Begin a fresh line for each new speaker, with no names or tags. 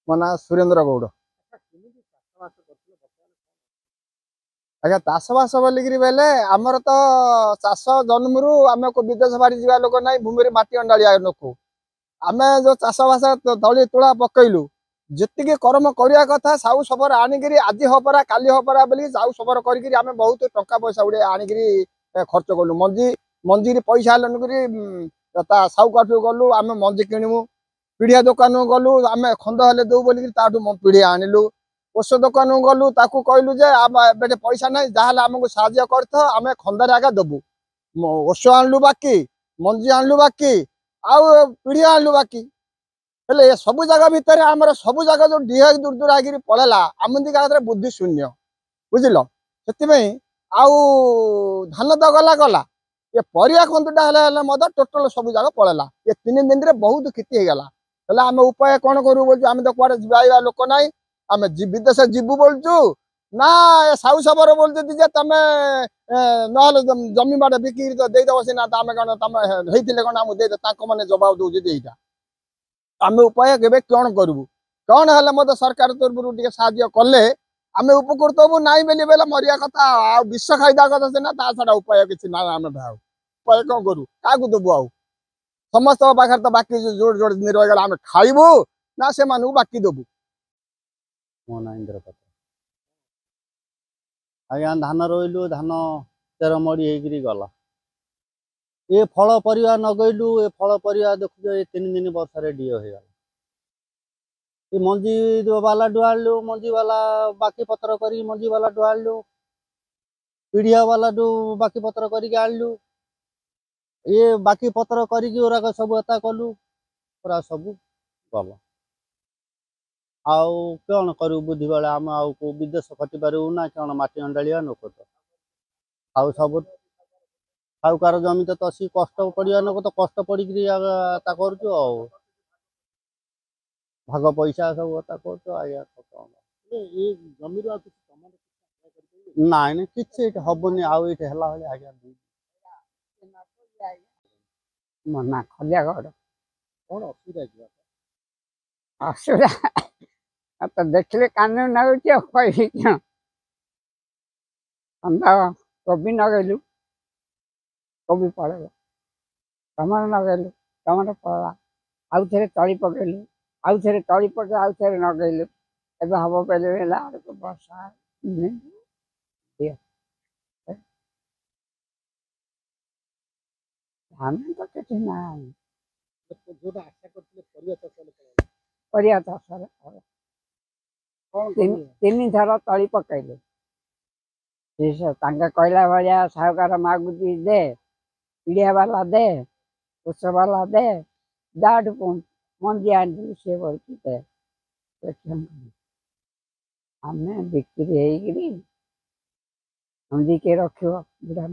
मो ना सुरेन्द्र गौड़। आज्ञा चाष बास बोलिकी बेले आमर तो चाष जन्मरू आम को विदेश बाड़ी जा लोक ना भूमि माटी अंडाड़िया लोक आम जो चाष बास तली तुला पकईलु जी कर्म करने कथा साउ सबर आणिकी आज हपरा काली हपरा बोली साउ सबर कर बहुत टंका पैसा गुड़े आणिकी खर्च कलु मंजी मंजी पैसा हेल्ला साउकाठ गलु आम मंजी किणमु पिढ़िया दुकान गलु आम खंड हेल्ले दौ बोलिकी पिढ़िया आणिलु ओष दुकान गलु ताकू कहलु जे ए पैसा ना जहाँ आमको साहय कर खंडारे आगे दबु ओष आणलु बाकी मंजी आणलु बाकी आउ पिढ़िया आणलु बाकी हेले सब जगह भितर आमर सब जगह जो डीह दूर दूर आगे पड़ेगा आमदी का बुद्धि शून्य बुझल से आउ धान तो गला गला ये परिया खंडटा हेल्ला टोटल सब जगह पड़ेगा ये 3 दिन में बहुत क्षति होगला हेल्ला आम उपाय कौन करूँ बोलूँ आम तो कड़े जावा लोक ना आम विदेश जीवु बोलचु ना साउ सबर बोलते तुम ना जमी बाड़ बिकी देदेव सीना आम कौन तुम होते कौन आम दे मैंने जवाब दौर आम उपाय के कौन करूँ कौन है मत सरकार तरफ साहय कले आम उपकृत हबू नाई बेली बेले मरिया कथा आ विष खाईदा कथा सीना छड़ा उपाय किसी ना आम उपाय कौन करूँ क्या देवु आउ समस्त पाखे तो बाकी जोड़ जोड़ दिन रहीगला आम खाइबू ना से बाकी देवु
मो ना इंद्रपत आज्ञा धान रोइलु धान 13 मड़ी होगी गला ये फल परिया नगैलु ये फल परिया देखु ये 3 दिन वर्षा डी हो गला ये मंजी वाला डुआलु मंजी वाला बाकी पत्र करी मंजी वाला डुआलु पीढ़िया वाला बाकी पत्र करी आनलु ये बाकी पत्र करी सब एता कलु पूरा सब गल आउ कौन करू बुद्धि बेला आम आउ विदेश खटी पारू ना कौन माटी अंडाड़िया लोक तो आउ सब साउकार जमी तो तसी कष्ट पड़ा लोक तो कष्ट पड़ी करुचु भाग पैसा सब कर आज्ञा नाई कि हबनी आउ ये है आज्ञा
मो ना खलिया गौड़
कौन असुविधा
असुविधा तो देखले कानून नगुच कह कोबी नगेलु कोबी पड़ेगा टमाटो नगेलु टमाटो पड़ा आउ थे तली पकेलु आउ थे तली पके आउ थे नगेलु एवं हम पहले वर्षा धान तो किसी ना परिया चाष 3 थर तली पकेलु कहला भाया साहुकार मागुची दे पिड़िया वाला दे उस वाला दे जाठ मंजी आनी सी बोलते आम बिक्री मंजी के रख बुढ़ा